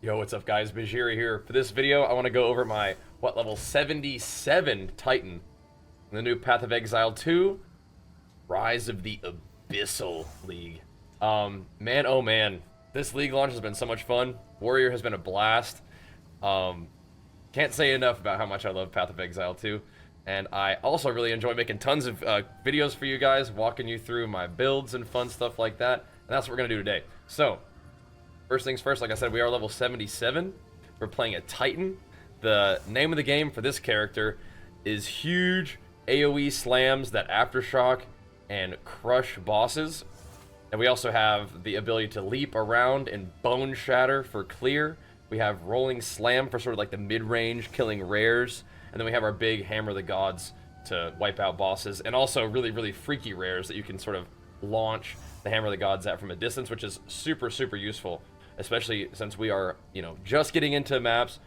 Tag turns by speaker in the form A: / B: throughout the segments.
A: Yo, what's up guys? Bajheera here. For this video, I want to go over my, level 77 Titan in the new Path of Exile 2, Rise of the Abyssal League. Man, oh man, this league launch has been so much fun. Warrior has been a blast. Can't say enough about how much I love Path of Exile 2. And I also really enjoy making tons of videos for you guys, walking you through my builds and fun stuff like that. And that's what we're going to do today. So, first things first, like I said, we are level 77. We're playing a Titan. The name of the game for this character is huge AoE slams that aftershock and crush bosses. And we also have the ability to leap around and bone shatter for clear. We have rolling slam for sort of like the mid-range, killing rares. And then we have our big hammer of the gods to wipe out bosses. And also really, really freaky rares that you can sort of launch the hammer of the gods at from a distance, which is super, super useful. Especially since we are, just getting into maps.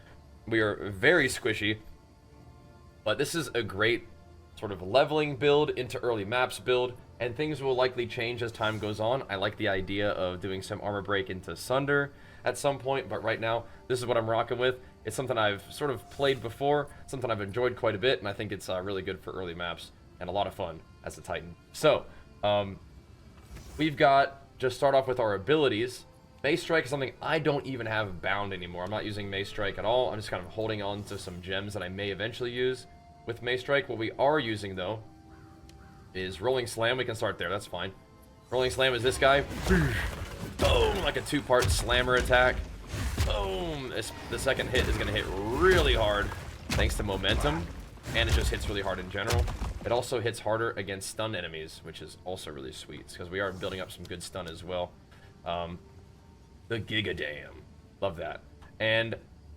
A: We are very squishy. But this is a great sort of leveling build into early maps build. And things will likely change as time goes on. I like the idea of doing some armor break into Sunder at some point. But right now, this is what I'm rocking with. It's something I've sort of played before. Something I've enjoyed quite a bit. And I think it's really good for early maps. And a lot of fun as a Titan. So, we've got, just start off with our abilities. Mace Strike is something I don't even have bound anymore. I'm not using Mace Strike at all. I'm just kind of holding on to some gems that I may eventually use with Mace Strike. What we are using, though, is Rolling Slam. We can start there. That's fine. Rolling Slam is this guy. Boom! Like a two-part slammer attack. Boom! The second hit is going to hit really hard thanks to momentum. And it just hits really hard in general. It also hits harder against stun enemies, which is also really sweet. Because we are building up some good stun as well. The Giga Dam. Love that. And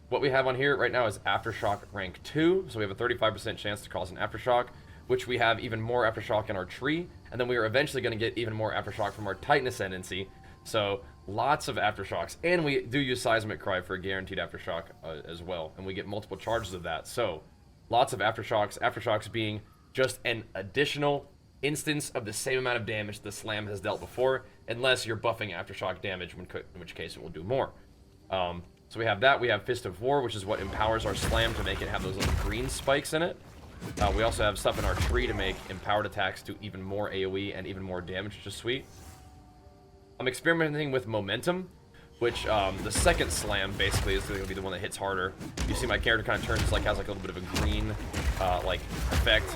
A: what we have on here right now is Aftershock rank 2. So we have a 35% chance to cause an Aftershock, which we have even more Aftershock in our tree. And then we are eventually going to get even more Aftershock from our Titan Ascendancy. So lots of Aftershocks. And we do use Seismic Cry for a guaranteed Aftershock as well. And we get multiple charges of that. So lots of Aftershocks. Aftershocks being just an additional instance of the same amount of damage the slam has dealt before, unless you're buffing aftershock damage, in which case it will do more. So we have that. We have Fist of War, which is what empowers our slam to make it have those little green spikes in it. We also have stuff in our tree to make empowered attacks do even more AoE and even more damage, which is sweet. I'm experimenting with momentum, which the second slam basically is going to be the one that hits harder. You see my character kind of turns has like a little bit of a green effect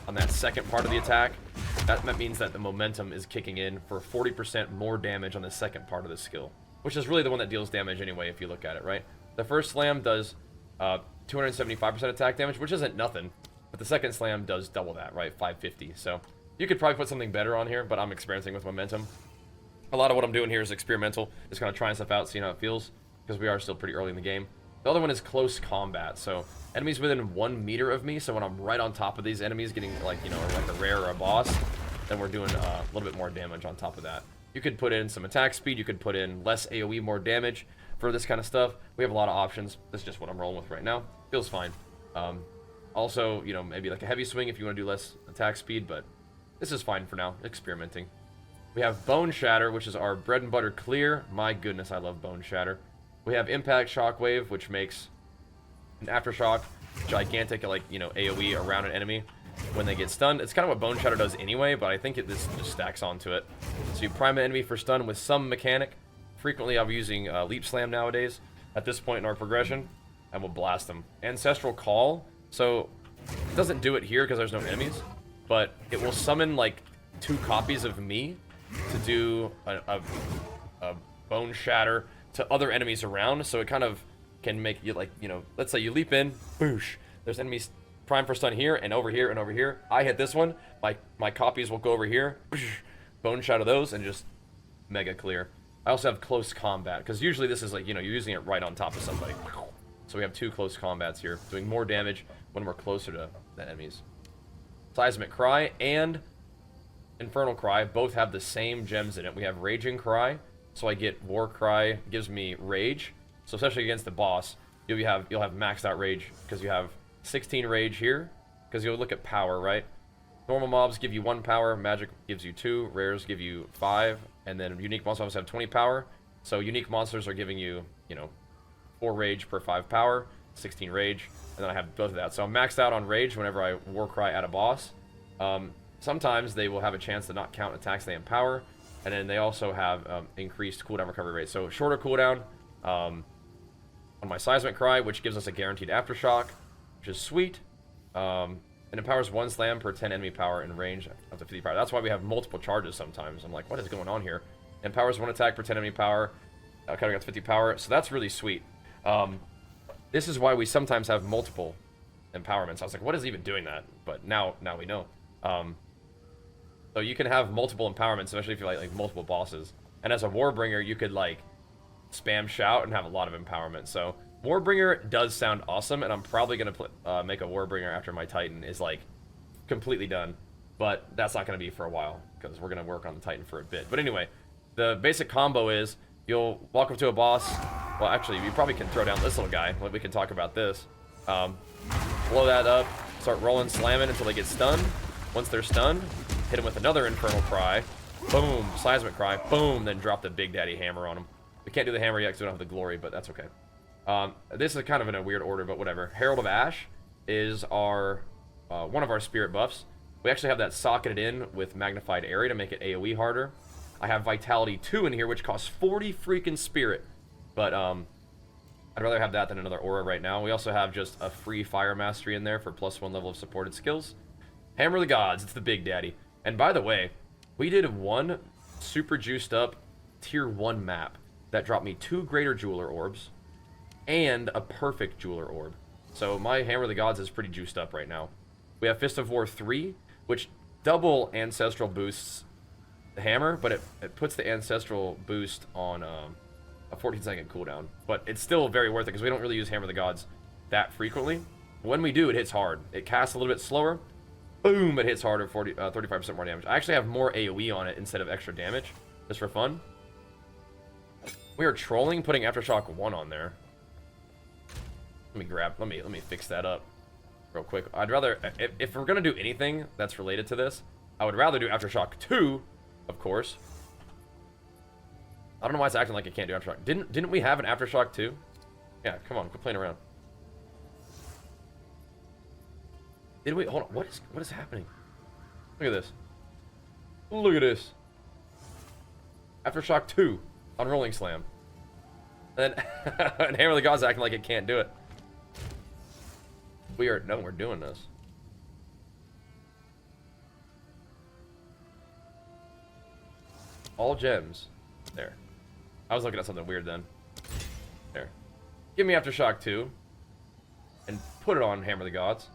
A: on that second part of the attack. That means that the momentum is kicking in for 40% more damage on the second part of the skill, which is really the one that deals damage anyway if you look at it, right? The first slam does 275% attack damage, which isn't nothing, but the second slam does double that, right? 550. So you could probably put something better on here, but I'm experimenting with momentum. A lot of what I'm doing here is experimental, just kind of trying stuff out, seeing how it feels, because we are still pretty early in the game. The other one is close combat, so enemies within 1 meter of me, so when I'm right on top of these enemies getting like a rare or a boss, then we're doing a little bit more damage on top of that. You could put in some attack speed, you could put in less AoE, more damage for this kind of stuff. We have a lot of options. This is just what I'm rolling with right now. Feels fine. Also, maybe like a heavy swing if you want to do less attack speed, but this is fine for now, experimenting. We have Bone Shatter, which is our bread and butter clear. My goodness, I love Bone Shatter. We have Impact Shockwave, which makes an Aftershock gigantic, AoE around an enemy when they get stunned. It's kind of what Bone Shatter does anyway, but I think this just stacks onto it. So you prime an enemy for stun with some mechanic. Frequently, I'm using Leap Slam nowadays at this point in our progression, and we'll blast them. Ancestral Call. So it doesn't do it here because there's no enemies, but it will summon like 2 copies of me to do a Bone Shatter to other enemies around, so it kind of can make you let's say you leap in, boosh, there's enemies prime for stun here and over here and over here. I hit this one, my copies will go over here, boosh, Bone Shatter those, and just mega clear. I also have close combat, because usually this is you're using it right on top of somebody. So we have 2 close combats here, doing more damage when we're closer to the enemies. Seismic Cry and Infernal Cry both have the same gems in it. We have Raging Cry, so I get War Cry, gives me Rage. So especially against the boss, you'll have maxed out Rage, because you have 16 Rage here, because you'll look at power, right? Normal mobs give you 1 power, magic gives you 2, rares give you 5, and then unique monsters have 20 power. So unique monsters are giving you, 4 rage per 5 power, 16 rage, and then I have both of that. So I'm maxed out on rage whenever I Warcry at a boss. Sometimes they will have a chance to not count attacks they empower, and then they also have increased cooldown recovery rate. So shorter cooldown on my Seismic Cry, which gives us a guaranteed Aftershock, which is sweet. It empowers 1 slam per 10 enemy power in range up to 50 power. That's why we have multiple charges sometimes. I'm like, what is going on here? It empowers 1 attack per 10 enemy power, cutting out to 50 power. So that's really sweet. This is why we sometimes have multiple empowerments. I was like, what is even doing that? But now we know. So you can have multiple empowerments, especially if you like multiple bosses. And as a Warbringer, you could like spam shout and have a lot of empowerment. So Warbringer does sound awesome, and I'm probably gonna make a Warbringer after my Titan is like completely done. But that's not gonna be for a while because we're gonna work on the Titan for a bit. But anyway, the basic combo is you'll walk up to a boss. Well, actually, you probably can throw down this little guy. We can talk about this. Blow that up, start rolling, slamming until they get stunned. Once they're stunned, hit them with another Infernal Cry. Boom, Seismic Cry. Boom, then drop the Big Daddy Hammer on them. We can't do the hammer yet because we don't have the glory, but that's okay. This is kind of in a weird order, but whatever. Herald of Ash is our one of our spirit buffs. We actually have that socketed in with Magnified Area to make it AoE harder. I have Vitality 2 in here, which costs 40 freaking spirit. But I'd rather have that than another aura right now. We also have just a free Fire Mastery in there for +1 level of supported skills. Hammer of the Gods, it's the Big Daddy. And by the way, we did one super juiced up tier 1 map that dropped me 2 Greater Jeweler Orbs and a perfect Jeweler Orb. So my Hammer of the Gods is pretty juiced up right now. We have Fist of War 3, which double Ancestral boosts the Hammer, but it puts the Ancestral boost on a 14-second cooldown. But it's still very worth it because we don't really use Hammer of the Gods that frequently. When we do, it hits hard. It casts a little bit slower. Boom, it hits harder, 35% more damage. I actually have more AoE on it instead of extra damage, just for fun. We are trolling putting Aftershock 1 on there. Let me fix that up real quick. I'd rather, if we're gonna do anything that's related to this, I would rather do Aftershock 2, of course. I don't know why it's acting like it can't do Aftershock. Didn't we have an Aftershock 2? Yeah, come on, quit playing around. Did we? Hold on. What is happening? Look at this. Look at this. Aftershock 2 on Rolling Slam. And then and Hammer of the Gods acting like it can't do it. We're doing this. All gems. There. I was looking at something weird then. There. Give me Aftershock 2. And put it on Hammer of the Gods.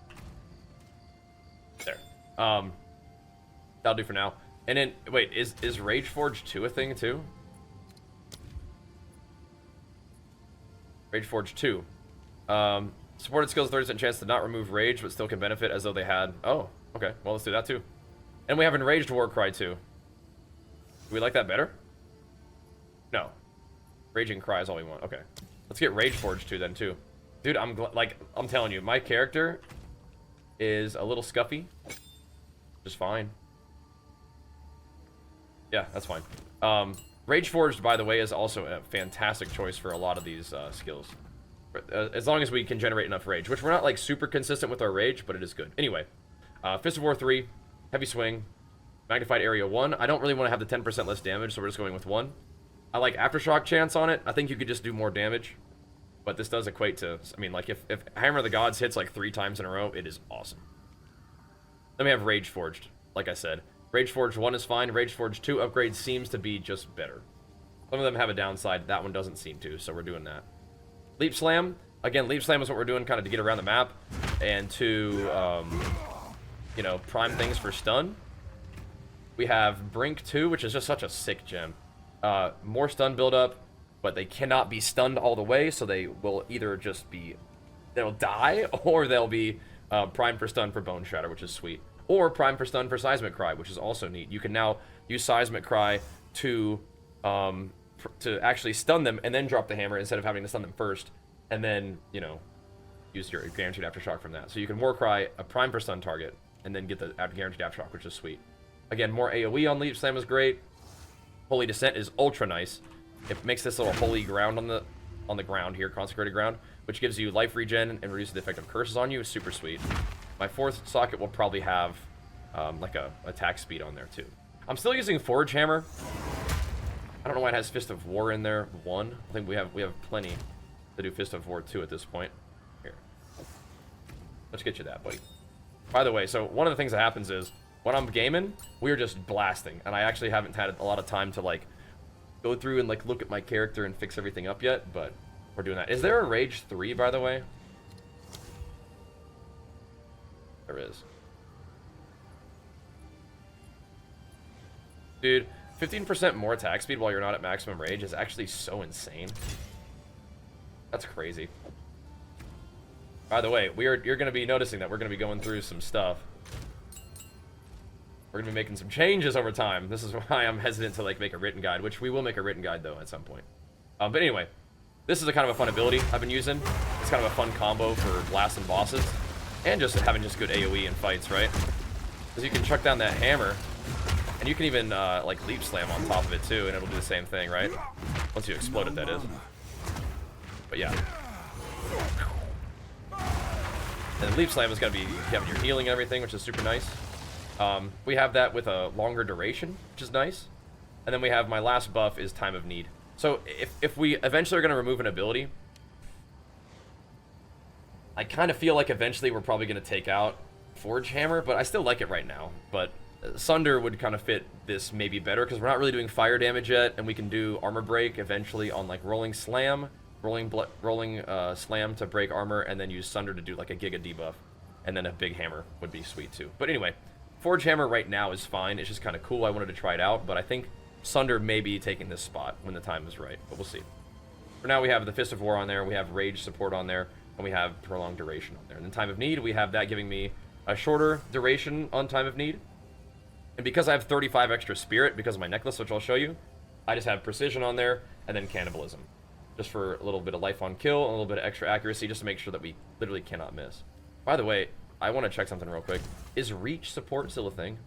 A: There. That'll do for now. And then, wait, is Rageforge 2 a thing too? Rageforge 2. Supported skills 30% chance to not remove rage, but still can benefit as though they had. Oh, okay. Well, let's do that too. And we have Enraged Warcry 2. Do we like that better? No. Raging Cry is all we want. Okay. Let's get Rageforge 2 then too. Dude, I'm telling you, my character is a little scuffy. Just fine. Yeah, that's fine. Rageforged, by the way, is also a fantastic choice for a lot of these skills. As long as we can generate enough rage, which we're not like super consistent with our rage, but it is good. Anyway, Fist of War 3, Heavy Swing, Magnified Area 1. I don't really want to have the 10% less damage, so we're just going with 1. I like Aftershock chance on it. I think you could just do more damage, but this does equate to, I mean, like if Hammer of the Gods hits like 3 times in a row, it is awesome. Then we have Rageforged, like I said. Rageforged 1 is fine. Rageforged 2 upgrade seems to be just better. Some of them have a downside. That one doesn't seem to, so we're doing that. Leap Slam. Again, Leap Slam is what we're doing kind of to get around the map and to, you know, prime things for stun. We have Brink 2, which is just such a sick gem. More stun buildup, but they cannot be stunned all the way, so they will either just be, they'll die, or they'll be primed for stun for Bone Shatter, which is sweet. Or primed for stun for Seismic Cry, which is also neat. You can now use Seismic Cry to actually stun them and then drop the hammer instead of having to stun them first, and then, you know, use your guaranteed Aftershock from that. So you can Warcry a prime for stun target and then get the guaranteed Aftershock, which is sweet. Again, more AoE on Leap Slam is great. Holy Descent is ultra nice. It makes this little holy ground on the on the ground here, consecrated ground, which gives you life regen and reduces the effect of curses on you. It's super sweet. My 4th socket will probably have like a attack speed on there too. I'm still using Forge Hammer. I don't know why it has Fist of War in there. 1. I think we have plenty to do Fist of War 2 at this point. Here. Let's get you that, buddy. By the way, so one of the things that happens is when I'm gaming, we're just blasting, and I actually haven't had a lot of time to like go through and like look at my character and fix everything up yet, but we're doing that. Is there a Rage 3, by the way? There is. Dude, 15% more attack speed while you're not at maximum rage is actually so insane. That's crazy. By the way, you're going to be noticing that we're going to be going through some stuff. We're going to be making some changes over time. This is why I'm hesitant to like make a written guide, which we will make a written guide though at some point. But anyway, this is a kind of a fun ability I've been using. It's kind of a fun combo for blasting bosses and just having just good AoE in fights, right? Because you can chuck down that hammer. And you can even, like, leap slam on top of it, too, and it'll do the same thing, right? Once you explode it, that is. But, yeah. And leap slam is going to be having your healing and everything, which is super nice. We have that with a longer duration, which is nice. And then we have my last buff is Time of Need. So, if we eventually are going to remove an ability, I kind of feel like eventually we're probably going to take out Forge Hammer, but I still like it right now. But Sunder would kind of fit this maybe better because we're not really doing fire damage yet, and we can do armor break eventually on like rolling slam to break armor, and then use Sunder to do like a giga debuff, and then a big hammer would be sweet too. But anyway, Forge Hammer right now is fine. It's just kind of cool. I wanted to try it out, but I think Sunder may be taking this spot when the time is right, but we'll see. For now, we have the Fist of War on there, we have Rage support on there, and we have Prolonged Duration on there. And then Time of Need, we have that giving me a shorter duration on Time of Need. And because I have 35 extra spirit, because of my necklace, which I'll show you, I just have precision on there, and then cannibalism. Just for a little bit of life on kill, and a little bit of extra accuracy, just to make sure that we literally cannot miss. By the way, I want to check something real quick. Is reach support still a thing?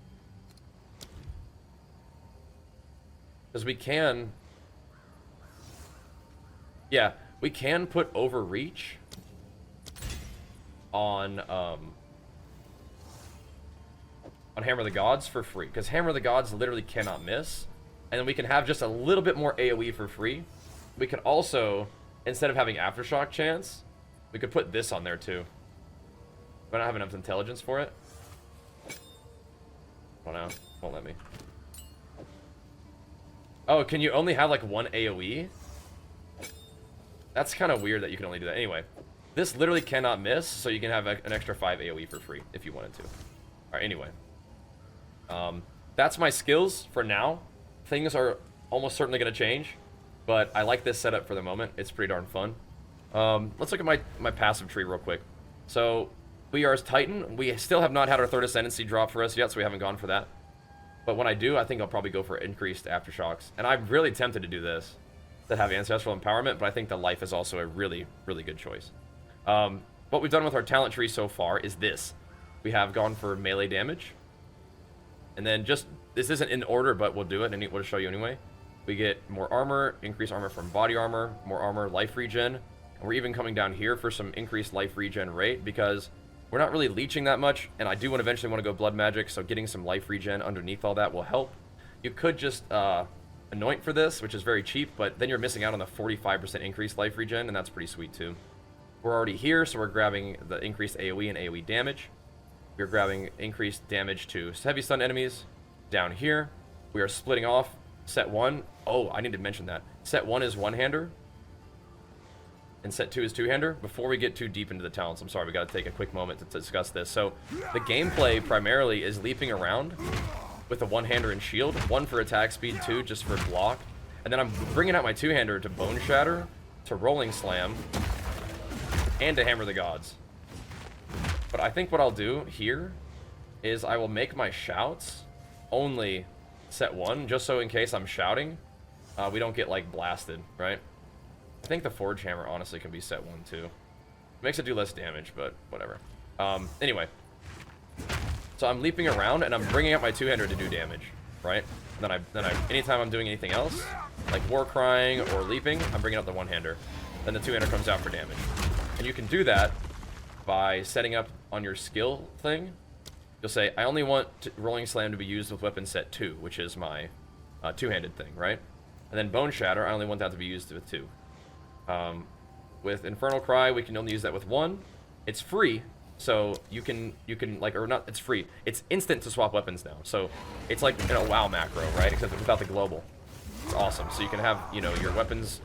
A: Because we can... Yeah, we can put overreach on Hammer of the Gods for free, because Hammer of the Gods literally cannot miss, and then we can have just a little bit more AoE for free. We can also, instead of having Aftershock chance, we could put this on there too. But I don't have enough intelligence for it. Oh no, won't let me. Oh, can you only have like one AoE? That's kind of weird that you can only do that. Anyway, this literally cannot miss, so you can have an extra 5 AoE for free if you wanted to. Alright, anyway. That's my skills for now. Things are almost certainly going to change, but I like this setup for the moment. It's pretty darn fun. Let's look at my passive tree real quick. So, we are as Titan. We still have not had our 3rd Ascendancy drop for us yet, so we haven't gone for that. But when I do, I think I'll probably go for increased Aftershocks. And I'm really tempted to do this, to have Ancestral Empowerment, but I think the Life is also a really, really good choice. What we've done with our talent tree so far is this. We have gone for melee damage. And then just, this isn't in order, but we'll do it, and we'll show you anyway. We get more armor, increased armor from body armor, more armor, life regen. And we're even coming down here for some increased life regen rate, because we're not really leeching that much, and I do eventually want to go blood magic, so getting some life regen underneath all that will help. You could just anoint for this, which is very cheap, but then you're missing out on the 45% increased life regen, and that's pretty sweet too. We're already here, so we're grabbing the increased AoE and AoE damage. We're grabbing increased damage to heavy stun enemies. Down here, we are splitting off set 1. Oh, I need to mention that. Set 1 is one-hander, and set 2 is two-hander. Before we get too deep into the talents, I'm sorry, we got to take a quick moment to discuss this. So, the gameplay primarily is leaping around with a one-hander and shield. 1 for attack speed, 2 just for block. And then I'm bringing out my two-hander to Bone Shatter, to Rolling Slam, and to Hammer the Gods. But I think what I'll do here is I will make my shouts only set 1, just so in case I'm shouting, we don't get, like, blasted, right? I think the Forge Hammer honestly can be set 1 too. Makes it do less damage, but whatever. Anyway. So I'm leaping around, and I'm bringing out my two-hander to do damage, right? And then anytime I'm doing anything else, like War Crying or leaping, I'm bringing out the one-hander. then the two-hander comes out for damage. And you can do that by setting up on your skill thing. You'll say, I only want Rolling Slam to be used with weapon set 2, which is my two-handed thing, right? And then Bone Shatter, I only want that to be used with 2. With Infernal Cry, we can only use that with 1. It's free, so you can like, or not, it's free. It's instant to swap weapons now. So it's like in a WoW macro, right? Except without the global. It's awesome. So you can have, you know, your weapons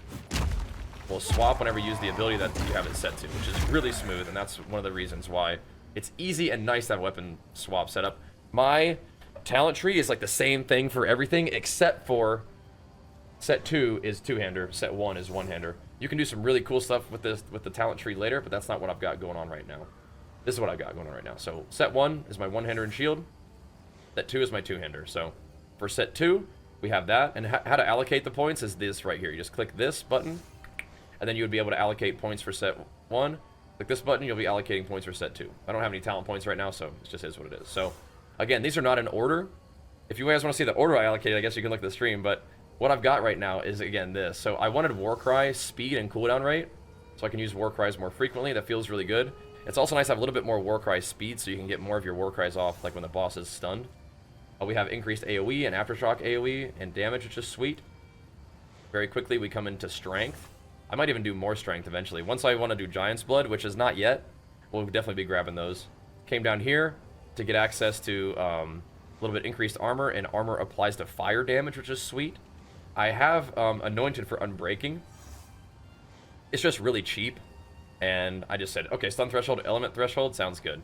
A: will swap whenever you use the ability that you have it set to, which is really smooth, and that's one of the reasons why it's easy and nice to have weapon swap set up. My talent tree is like the same thing for everything, except for set 2 is two-hander, set 1 is one-hander. You can do some really cool stuff with this, with the talent tree later, but that's not what I've got going on right now. This is what I've got going on right now. So set 1 is my one-hander and shield. Set 2 is my two-hander. So for set 2, we have that, and how to allocate the points is this right here. You just click this button, and then you would be able to allocate points for set 1. Click this button, you'll be allocating points for set 2. I don't have any talent points right now, so it just is what it is. So, again, these are not in order. If you guys want to see the order I allocated, I guess you can look at the stream, but what I've got right now is, again, this. So I wanted Warcry speed and cooldown rate, so I can use Warcries more frequently. That feels really good. It's also nice to have a little bit more Warcry speed, so you can get more of your Warcries off, like when the boss is stunned. We have increased AoE and Aftershock AoE and damage, which is sweet. Very quickly, we come into Strength. I might even do more strength eventually. Once I want to do Giant's Blood, which is not yet, we'll definitely be grabbing those. Came down here to get access to a little bit increased armor, and armor applies to fire damage, which is sweet. I have Anointed for Unbreaking. It's just really cheap, and I just said, okay, stun threshold, element threshold, sounds good.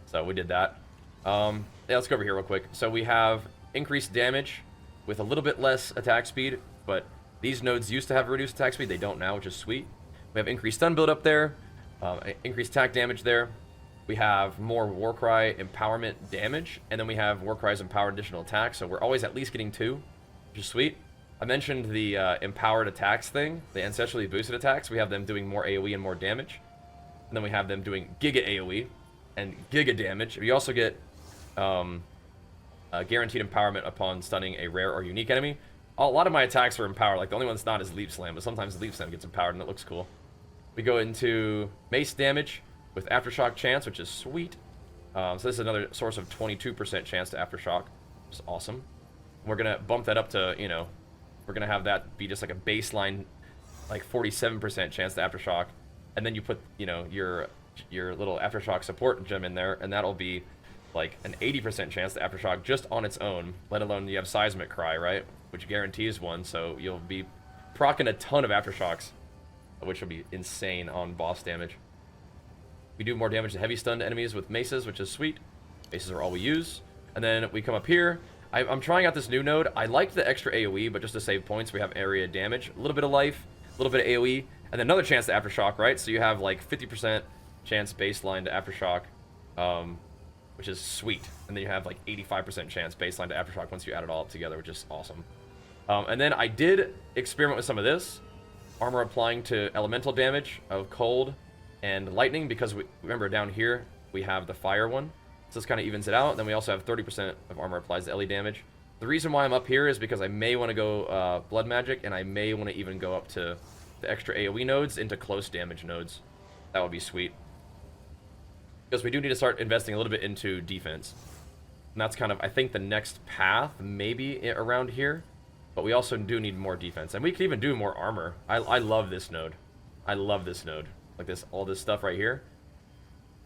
A: So we did that. Yeah, let's go over here real quick. So we have increased damage with a little bit less attack speed, but these nodes used to have reduced attack speed. They don't now, which is sweet. We have increased stun build up there, increased attack damage there. We have more Warcry empowerment damage, and then we have Warcry's empowered additional attacks, so we're always at least getting 2, which is sweet. I mentioned the empowered attacks thing, the ancestrally boosted attacks. We have them doing more AoE and more damage. And then we have them doing Giga AoE and Giga damage. We also get guaranteed empowerment upon stunning a rare or unique enemy. A lot of my attacks are empowered. Like, the only one that's not is Leap Slam, but sometimes Leap Slam gets empowered, and it looks cool. We go into Mace damage with Aftershock chance, which is sweet. So this is another source of 22% chance to Aftershock, which is awesome. We're going to bump that up to, you know, we're going to have that be just like a baseline, like 47% chance to Aftershock. And then you put, you know, your little Aftershock support gem in there, and that'll be like an 80% chance to Aftershock just on its own, let alone you have Seismic Cry, right? Which guarantees one, so you'll be proccing a ton of Aftershocks, which will be insane on boss damage. We do more damage to heavy stunned enemies with maces, which is sweet. Maces are all we use. And then we come up here. I'm trying out this new node. I liked the extra AoE, but just to save points, we have area damage, a little bit of life, a little bit of AoE, and then another chance to Aftershock, right? So you have like 50% chance baseline to Aftershock, which is sweet. And then you have like 85% chance baseline to Aftershock once you add it all up together, which is awesome. And then I did experiment with some of this. Armor applying to elemental damage of cold and lightning, because we remember down here we have the fire one. So this kind of evens it out. Then we also have 30% of armor applies to LE damage. The reason why I'm up here is because I may want to go blood magic, and I may want to even go up to the extra AoE nodes into close damage nodes. That would be sweet. Because we do need to start investing a little bit into defense. And that's kind of, I think, the next path, maybe around here. But we also do need more defense. And we can even do more armor. I love this node. I love this node. Like this, all this stuff right here.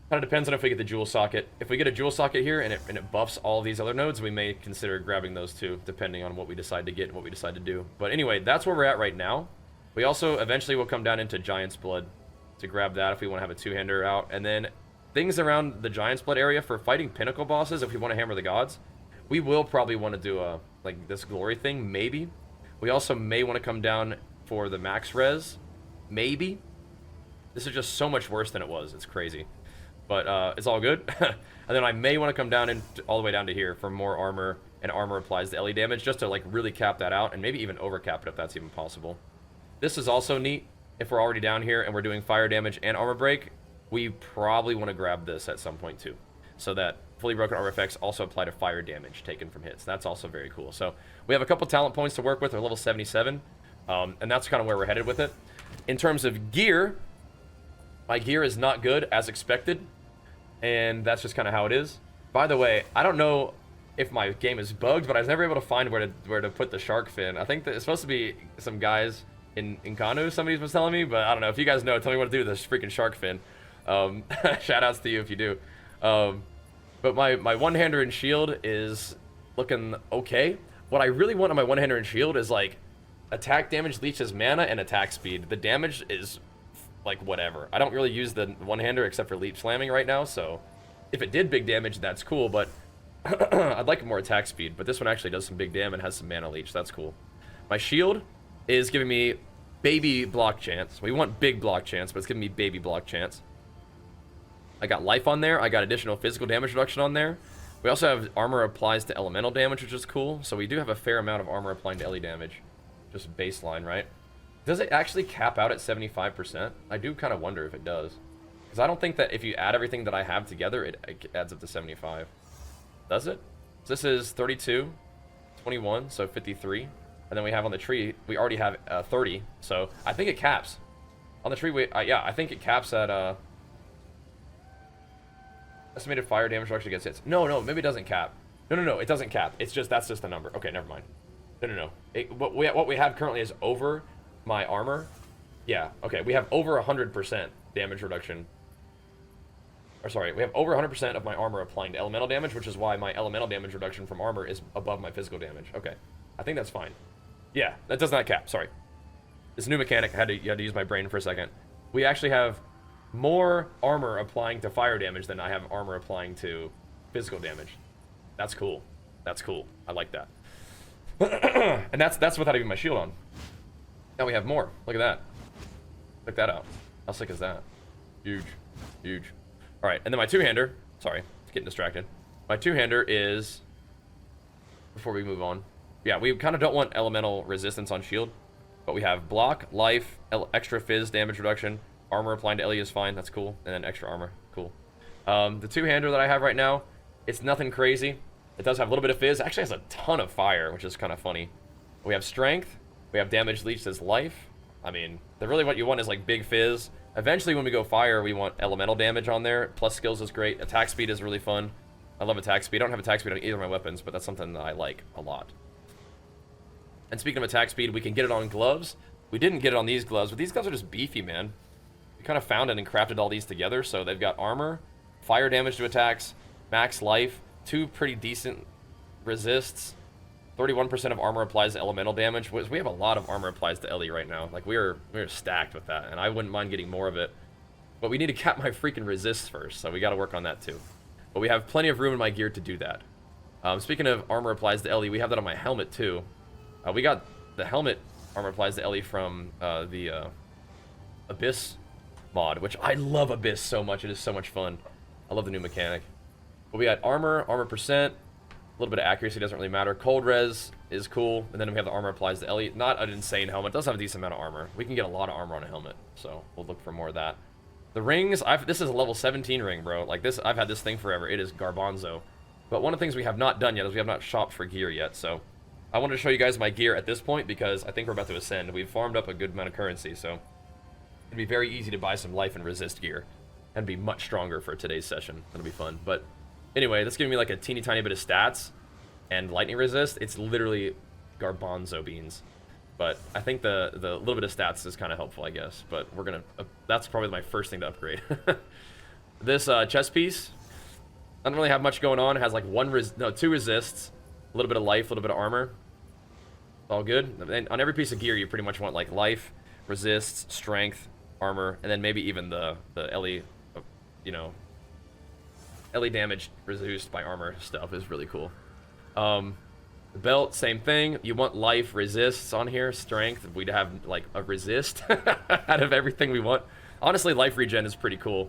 A: Kind of depends on if we get the jewel socket. If we get a jewel socket here and it buffs all these other nodes, we may consider grabbing those too, depending on what we decide to get and what we decide to do. But anyway, that's where we're at right now. We also eventually will come down into Giant's Blood to grab that if we want to have a two-hander out. And then things around the Giant's Blood area for fighting pinnacle bosses, if we want to hammer the gods, we will probably want to do a like this glory thing, maybe. We also may want to come down for the max res, maybe. This is just so much worse than it was. It's crazy. But it's all good. And then I may want to come down all the way down to here for more armor, and armor applies to LE damage, just to like really cap that out, and maybe even overcap it if that's even possible. This is also neat. If we're already down here and we're doing fire damage and armor break, we probably want to grab this at some point too, so that fully broken armor effects also apply to fire damage taken from hits. That's also very cool. So we have a couple talent points to work with. We're level 77, and that's kind of where we're headed with it. In terms of gear, my gear is not good as expected, and that's just kind of how it is. By the way, I don't know if my game is bugged, but I was never able to find where to put the shark fin. I think that it's supposed to be some guys in Kanu, somebody was telling me, but I don't know. If you guys know, tell me what to do with this freaking shark fin. Shout outs to you if you do. But my one-hander and shield is looking okay. What I really want on my one-hander and shield is like attack damage leeches mana and attack speed. The damage is like whatever. I don't really use the one-hander except for leech slamming right now, so if it did big damage, that's cool, but I'd like more attack speed. But this one actually does some big damage and has some mana leech. That's cool. My shield is giving me baby block chance. We want big block chance, but it's giving me baby block chance. I got life on there. I got additional physical damage reduction on there. We also have armor applies to elemental damage, which is cool. So we do have a fair amount of armor applying to LE damage. Just baseline, right? Does it actually cap out at 75%? I do kind of wonder if it does. Because I don't think that if you add everything that I have together, it adds up to 75. Does it? So this is 32, 21, so 53. And then we have on the tree, we already have 30. So I think it caps. On the tree, yeah, I think it caps at... estimated fire damage reduction against hits. No, maybe it doesn't cap. No, it doesn't cap. It's just, that's just a number. Okay, never mind. No. What we have currently is over my armor. Yeah, okay, we have over 100% damage reduction. Or sorry, we have over 100% of my armor applying to elemental damage, which is why my elemental damage reduction from armor is above my physical damage. Okay, I think that's fine. Yeah, that does not cap, sorry. This new mechanic, you had to use my brain for a second. We actually have more armor applying to fire damage than I have armor applying to physical damage. That's cool. That's cool. I like that. And that's without even my shield on. Now we have more. Look at that. Check that out. How sick is that? Huge. Huge. Alright, and then my two-hander. Sorry, getting distracted. My two-hander is... Before we move on. Yeah, we kind of don't want elemental resistance on shield. But we have block, life, extra fizz damage reduction. Armor applying to LE is fine. That's cool. And then extra armor. Cool. The two-hander that I have right now, it's nothing crazy. It does have a little bit of fizz. It actually has a ton of fire, which is kind of funny. We have strength. We have damage leached as life. I mean, really what you want is like big fizz. Eventually, when we go fire, we want elemental damage on there. Plus skills is great. Attack speed is really fun. I love attack speed. I don't have attack speed on either of my weapons, but that's something that I like a lot. And speaking of attack speed, we can get it on gloves. We didn't get it on these gloves, but these gloves are just beefy, man. We kind of found it and crafted all these together. So they've got armor, fire damage to attacks, max life, 2 pretty decent resists, 31% of armor applies to elemental damage. We have a lot of armor applies to LE right now. Like we're stacked with that, and I wouldn't mind getting more of it. But we need to cap my freaking resists first, so we got to work on that too. But we have plenty of room in my gear to do that. Speaking of armor applies to LE, we have that on my helmet too. We got the helmet armor applies to LE from the Abyss mod, which I love Abyss so much. It is so much fun. I love the new mechanic. But we got armor percent, a little bit of accuracy, doesn't really matter. Cold res is cool, and then we have the armor applies to LE. Not an insane helmet, it does have a decent amount of armor. We can get a lot of armor on a helmet, so we'll look for more of that. The rings, this is a level 17 ring, bro. Like this, I've had this thing forever. It is garbanzo. But one of the things we have not done yet is we have not shopped for gear yet, so I wanted to show you guys my gear at this point because I think we're about to ascend. We've farmed up a good amount of currency, so it'd be very easy to buy some life and resist gear and be much stronger for today's session. That'll be fun. But anyway, that's giving me like a teeny tiny bit of stats and lightning resist. It's literally garbanzo beans. But I think the little bit of stats is kind of helpful, I guess. But we're gonna that's probably my first thing to upgrade. This chest piece, I don't really have much going on. It has like 2 resists, a little bit of life, a little bit of armor. All good. And on every piece of gear, you pretty much want like life, resists, strength, armor, and then maybe even the LE, you know, LE damage reduced by armor stuff is really cool. The belt, same thing. You want life, resists on here, strength. We'd have like a resist out of everything we want. Honestly, life regen is pretty cool.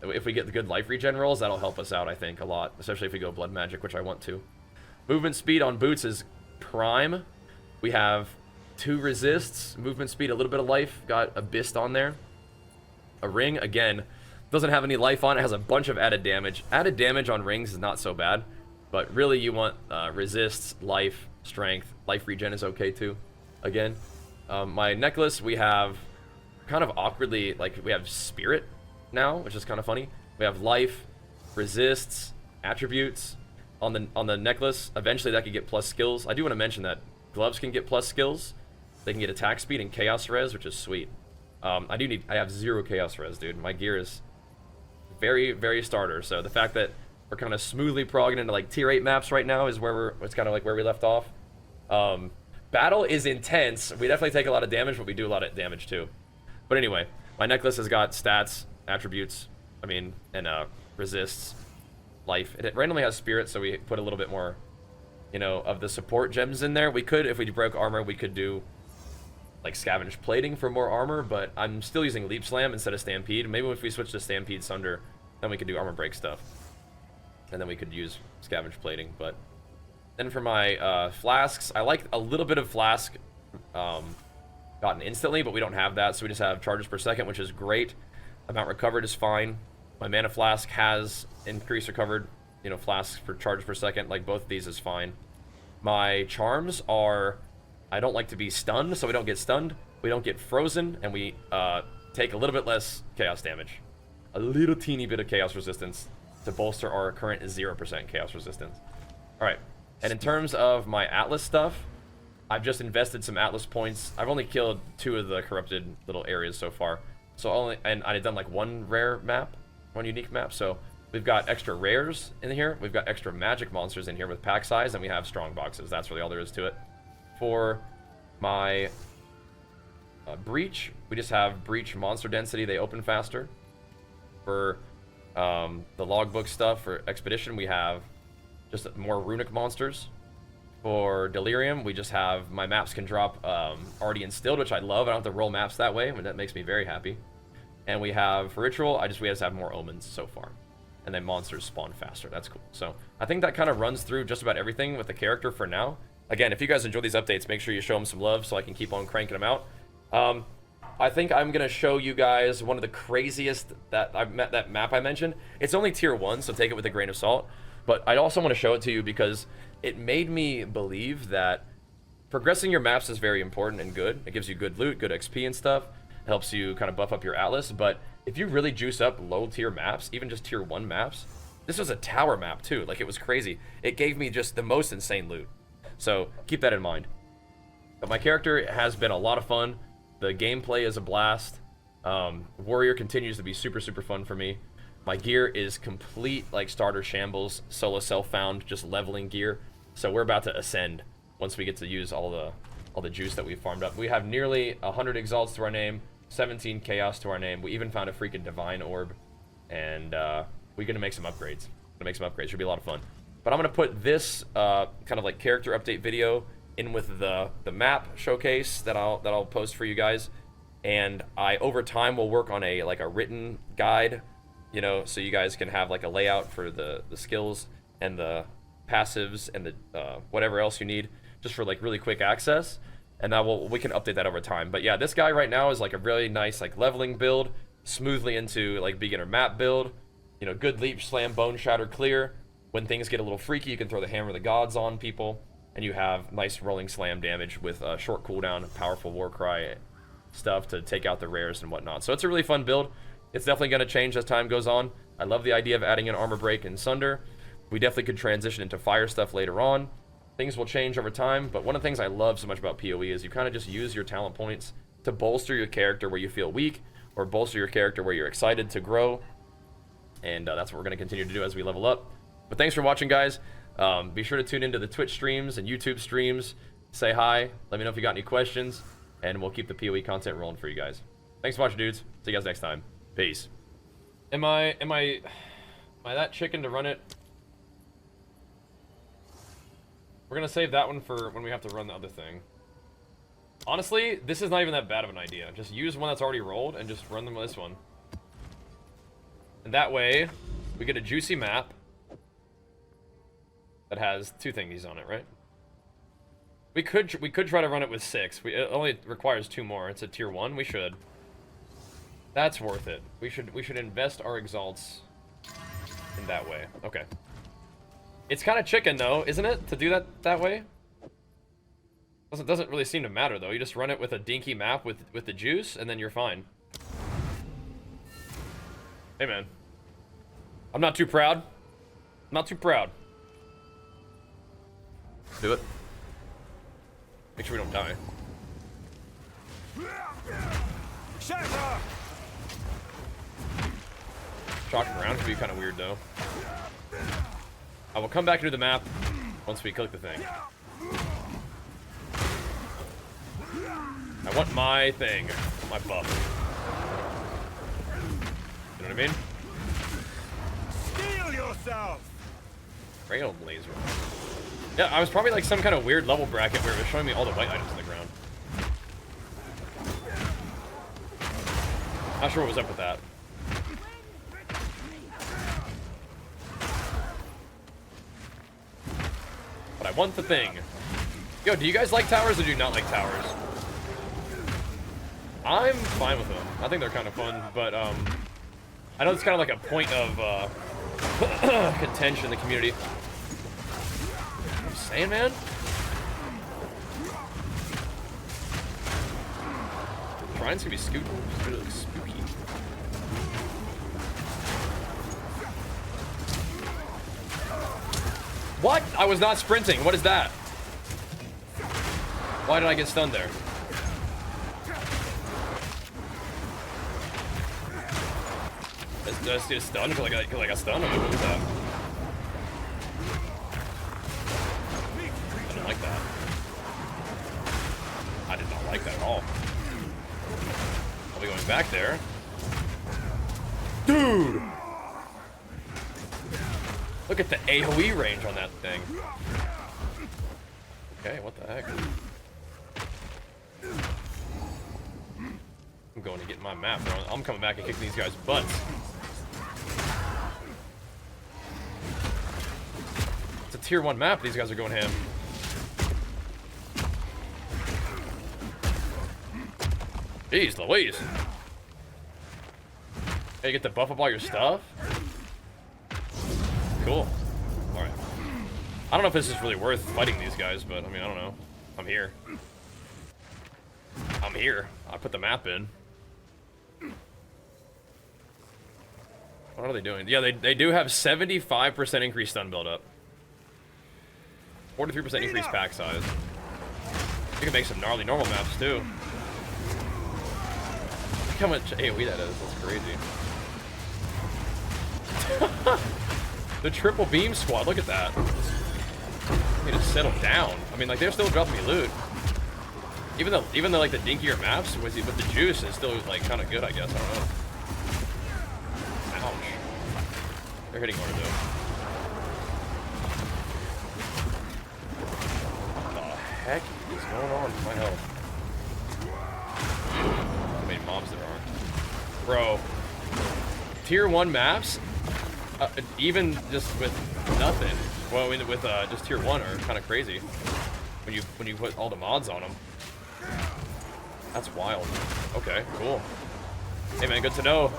A: If we get the good life regen rolls, that'll help us out, I think, a lot. Especially if we go blood magic, which I want to. Movement speed on boots is prime. We have 2 resists, movement speed, a little bit of life. Got Abyss on there. A ring, again, doesn't have any life on it. Has a bunch of added damage. Added damage on rings is not so bad. But really, you want resists, life, strength. Life regen is okay, too. Again. My necklace, we have kind of awkwardly, like, we have spirit now, which is kind of funny. We have life, resists, attributes on the necklace. Eventually that could get plus skills. I do want to mention that gloves can get plus skills. They can get attack speed and chaos res, which is sweet. I have 0 chaos res, dude. My gear is very, very starter. So the fact that we're kind of smoothly progging into like tier 8 maps right now is where it's kind of like where we left off. Battle is intense. We definitely take a lot of damage, but we do a lot of damage too. But anyway, my necklace has got stats, attributes, and resists, life. It randomly has spirit, so we put a little bit more, of the support gems in there. We could, if we broke armor, we could do like scavenge plating for more armor, but I'm still using leap slam instead of stampede. Maybe if we switch to stampede sunder, then we could do armor break stuff, and then we could use scavenge plating. But then for my flasks, I like a little bit of flask gotten instantly, but we don't have that, so we just have charges per second, which is great. Amount recovered is fine. My mana flask has increased recovered, flasks for charges per second. Like, both of these is fine. My charms are, I don't like to be stunned, so we don't get stunned. We don't get frozen, and we take a little bit less chaos damage. A little teeny bit of chaos resistance to bolster our current 0% chaos resistance. Alright, and in terms of my Atlas stuff, I've just invested some Atlas points. I've only killed 2 of the corrupted little areas so far. And I've done like 1 rare map, 1 unique map, so we've got extra rares in here. We've got extra magic monsters in here with pack size, and we have strong boxes. That's really all there is to it. For my breach, we just have breach monster density. They open faster. For the logbook stuff, for expedition, we have just more runic monsters. For delirium, we just have, my maps can drop already instilled, which I love. I don't have to roll maps that way, and that makes me very happy. And we have, for ritual, we just have more omens so far. And then monsters spawn faster. That's cool. So I think that kind of runs through just about everything with the character for now. Again, if you guys enjoy these updates, make sure you show them some love so I can keep on cranking them out. I think I'm going to show you guys one of the craziest that map I mentioned. It's only tier 1, so take it with a grain of salt. But I also want to show it to you because it made me believe that progressing your maps is very important and good. It gives you good loot, good XP and stuff. It helps you kind of buff up your Atlas. But if you really juice up low tier maps, even just tier 1 maps, this was a tower map too. Like, it was crazy. It gave me just the most insane loot. So keep that in mind. But my character has been a lot of fun. The gameplay is a blast. Warrior continues to be super, super fun for me. My gear is complete, like, starter shambles, solo self-found, just leveling gear. So we're about to ascend once we get to use all the juice that we farmed up. We have nearly 100 exalts to our name, 17 chaos to our name. We even found a freaking divine orb, and we're gonna make some upgrades. Should be a lot of fun. But I'm gonna put this kind of like character update video in with the map showcase that I'll post for you guys. And I over time will work on a written guide, so you guys can have like a layout for the skills and the passives and the whatever else you need, just for like really quick access. And we can update that over time. But yeah, this guy right now is like a really nice like leveling build, smoothly into like beginner map build. Good leap, slam, bone shatter, clear. When things get a little freaky, you can throw the hammer of the gods on people, and you have nice rolling slam damage with short cooldown, powerful war cry stuff to take out the rares and whatnot. So it's a really fun build. It's definitely going to change as time goes on. I love the idea of adding an armor break and sunder. We definitely could transition into fire stuff later on. Things will change over time, but one of the things I love so much about PoE is you kind of just use your talent points to bolster your character where you feel weak, or bolster your character where you're excited to grow. And that's what we're going to continue to do as we level up. But thanks for watching, guys. Be sure to tune into the Twitch streams and YouTube streams. Say hi. Let me know if you got any questions, and we'll keep the PoE content rolling for you guys. Thanks for watching, dudes. See you guys next time. Peace. Am I that chicken to run it? We're gonna save that one for when we have to run the other thing. Honestly, this is not even that bad of an idea. Just use one that's already rolled and just run them with this one. And that way, we get a juicy map that has 2 thingies on it, right? We could try to run it with 6. It only requires 2 more. It's a tier 1. We should. That's worth it. We should invest our exalts in that way. Okay. It's kind of chicken though, isn't it, to do that way? Doesn't really seem to matter though. You just run it with a dinky map with the juice, and then you're fine. Hey, man. I'm not too proud. Not too proud. Do it. Make sure we don't die. Shocking around could be kind of weird, though. I will come back into the map once we click the thing. I want my thing. My buff. You know what I mean?
B: Steel yourself!
A: Rail laser. Yeah, I was probably like some kind of weird level bracket where it was showing me all the white items on the ground. Not sure what was up with that. But I want the thing. Yo, do you guys like towers or do you not like towers? I'm fine with them. I think they're kind of fun, but I know it's kind of like a point of contention in the community. I'm saying, man. Shrines can be spooky. What? I was not sprinting. What is that? Why did I get stunned there? Did I just get stunned because I got stunned? What was that? I didn't like that. I did not like that at all. I'll be going back there. Dude! Look at the AoE range on that thing. Okay, what the heck? I'm going to get my map, bro. I'm coming back and kicking these guys' butts. It's a tier 1 map. These guys are going ham. Jeez Louise. Hey, you get to buff up all your stuff? Cool. Alright. I don't know if this is really worth fighting these guys, but I mean, I don't know. I'm here. I'm here. I put the map in. What are they doing? Yeah, they do have 75% increased stun build-up. 43% increased pack size. You can make some gnarly normal maps, too. Look how much AoE that is. That's crazy. The triple beam squad, look at that. I need to settle down. I mean, like, they're still dropping me loot. Even though like the dinkier maps with the juice is still like kind of good, I guess. I don't know. Ouch. They're hitting hard though. What the heck is going on with my health? How many mobs there are? Bro. Tier 1 maps, even just with nothing. Well, I mean, with just tier 1 are kind of crazy. When you put all the mods on them. That's wild. Okay, cool. Hey man, good to know.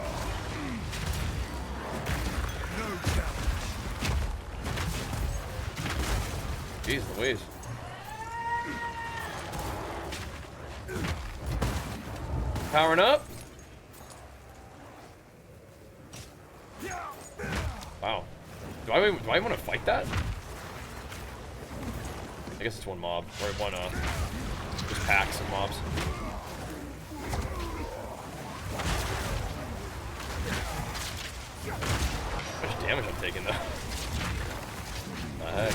A: Jeez Louise. Powering up. Wow. Do I want to fight that? I guess it's one mob. Or one, just packs of mobs. How much damage I'm taking, though? What the heck?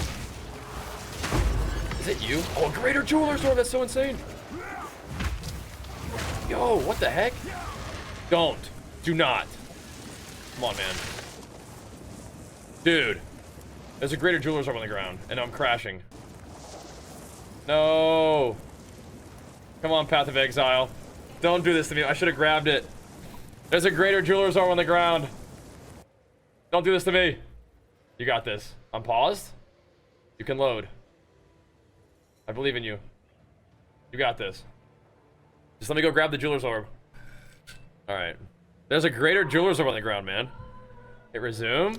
A: Is it you? Oh, a greater jeweler's door! That's so insane! Yo, what the heck? Don't. Do not. Come on, man. Dude. There's a greater jeweler's orb on the ground, and I'm crashing. No. Come on, Path of Exile. Don't do this to me. I should have grabbed it. There's a greater jeweler's orb on the ground. Don't do this to me. You got this. I'm paused. You can load. I believe in you. You got this. Just let me go grab the jeweler's orb. Alright. There's a greater jeweler's orb on the ground, man. Hit resume.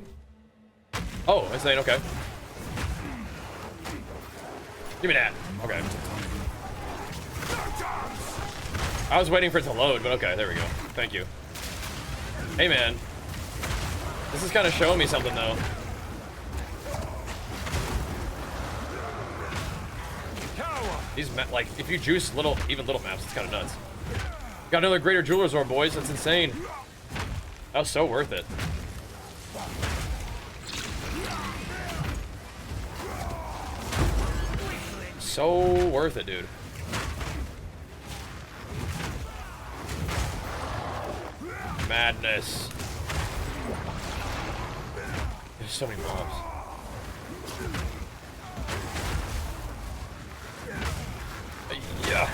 A: Oh, it's saying okay. Give me that. Okay. I was waiting for it to load, but okay, there we go. Thank you. Hey, man. This is kind of showing me something, though. These like, if you juice even little maps, it's kind of nuts. Got another Greater Jeweler's Orb, boys. That's insane. That was so worth it. So worth it, dude. Madness. There's so many mobs. Yeah.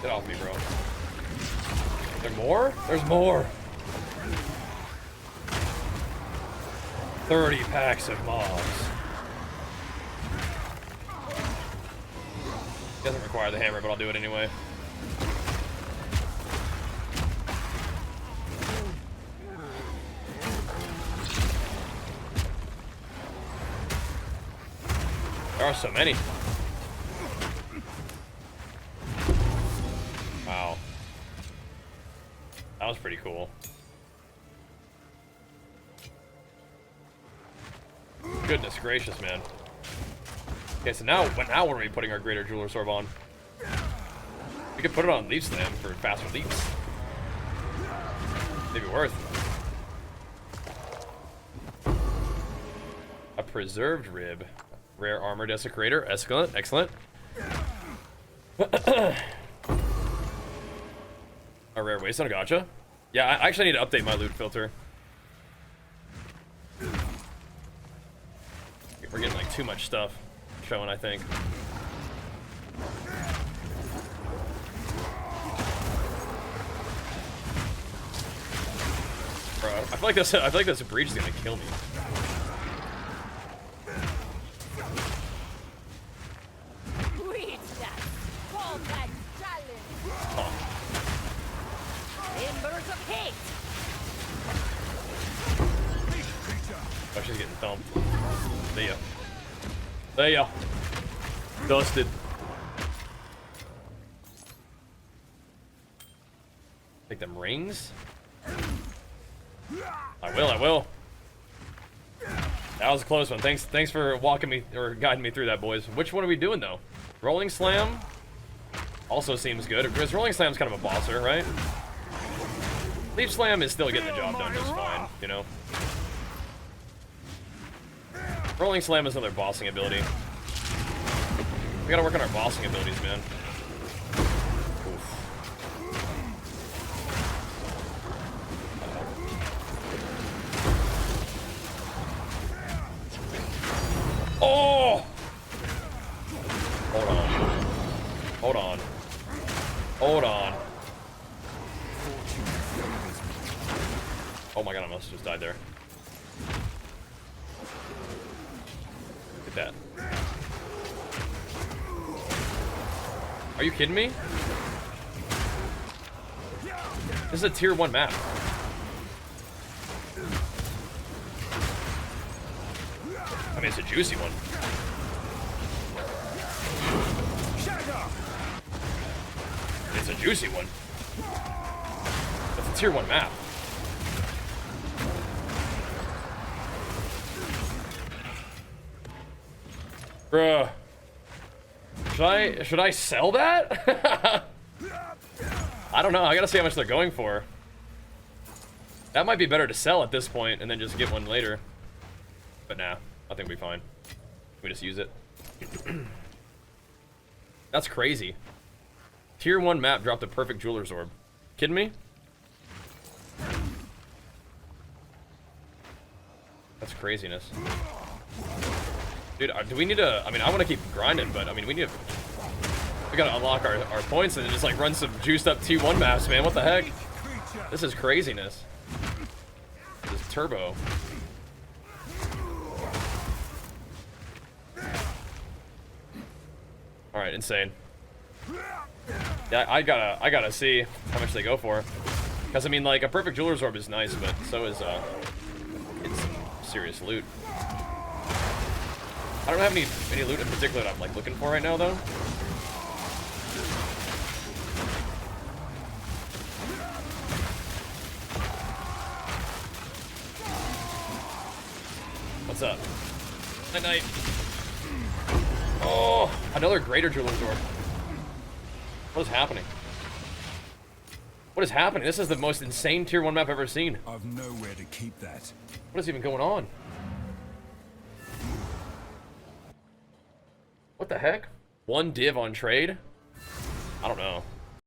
A: Get off me, bro. Is there more? There's more. 30 packs of mobs. Doesn't require the hammer, but I'll do it anyway. There are so many. Wow. That was pretty cool. Goodness gracious, man. Okay, so now what are we putting our Greater Jeweler's Orb on? We could put it on Leaf Slam for faster leaps. Maybe worth. A Preserved Rib. Rare Armor Desecrator. Excellent, excellent. A Rare Wasteland, gotcha. Yeah, I actually need to update my loot filter. We're getting like too much stuff showing, I think. Bro, I feel like this breach is gonna kill me. Oh, she's getting thumped. See ya. There ya. Dusted. Take them rings. I will. That was a close one. Thanks for walking me or guiding me through that, boys. Which one are we doing though? Rolling Slam also seems good. Because Rolling Slam's kind of a bosser, right? Leaf Slam is still getting the job done just fine, you know? Rolling Slam is another bossing ability. We gotta work on our bossing abilities, man. Oof. Oh! Hold on. Oh my god, I must have just died there. Look at that. Are you kidding me? This is a tier 1 map. I mean, it's a juicy one. It's a juicy one. It's a tier 1 map. Bruh. Should I sell that? I don't know. I gotta see how much they're going for. That might be better to sell at this point and then just get one later. But nah, I think we'll be fine. We just use it. That's crazy. Tier 1 map dropped a perfect Jeweler's Orb. Kidding me? That's craziness. Dude, do we need to... I mean, I want to keep grinding, but, I mean, we gotta unlock our points and just, like, run some juiced up T1 maps, man. What the heck? This is craziness. This is turbo. Alright, insane. Yeah, I gotta see how much they go for. Because, I mean, like, a perfect Jeweler's Orb is nice, but so is, it's some serious loot. I don't have any loot in particular that I'm like looking for right now though. What's up? Night night. Oh, another greater jeweler's door. What is happening? What is happening? This is the most insane tier 1 map I've ever seen.
B: I've nowhere to keep that.
A: What is even going on? What the heck? 1 div on trade? I don't know.